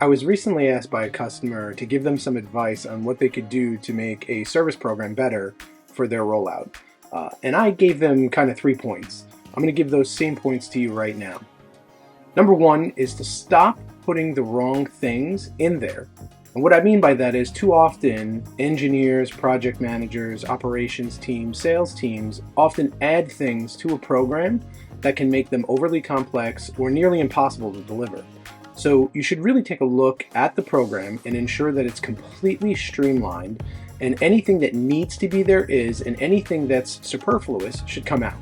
I was recently asked by a customer to give them some advice on what they could do to make a service program better for their rollout. And I gave them kind of 3 points. I'm going to give those same points to you right now. Number one is to stop putting the wrong things in there. And what I mean by that is too often engineers, project managers, operations teams, sales teams often add things to a program that can make them overly complex or nearly impossible to deliver. So you should really take a look at the program and ensure that it's completely streamlined and anything that needs to be there is, and anything that's superfluous should come out.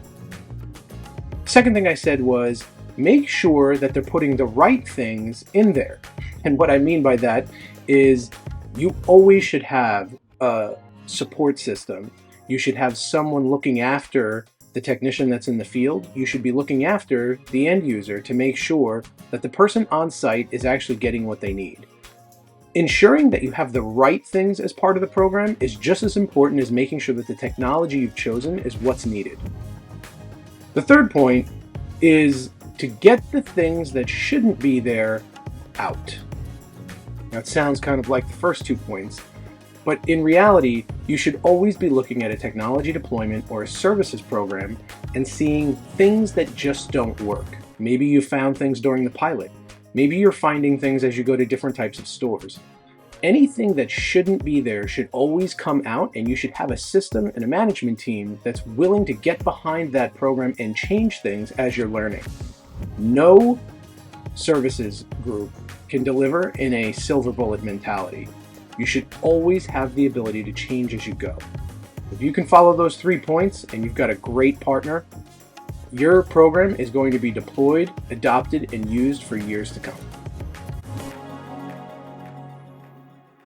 Second thing I said was make sure that they're putting the right things in there. And what I mean by that is you always should have a support system. You should have someone looking after the technician that's in the field. You should be looking after the end user to make sure that the person on site is actually getting what they need. Ensuring that you have the right things as part of the program is just as important as making sure that the technology you've chosen is what's needed. The third point is to get the things that shouldn't be there out. Now it sounds kind of like the first 2 points, but in reality, you should always be looking at a technology deployment or a services program and seeing things that just don't work. Maybe you found things during the pilot. Maybe you're finding things as you go to different types of stores. Anything that shouldn't be there should always come out, and you should have a system and a management team that's willing to get behind that program and change things as you're learning. No services group can deliver in a silver bullet mentality. You should always have the ability to change as you go. If you can follow those 3 points and you've got a great partner, your program is going to be deployed, adopted, and used for years to come.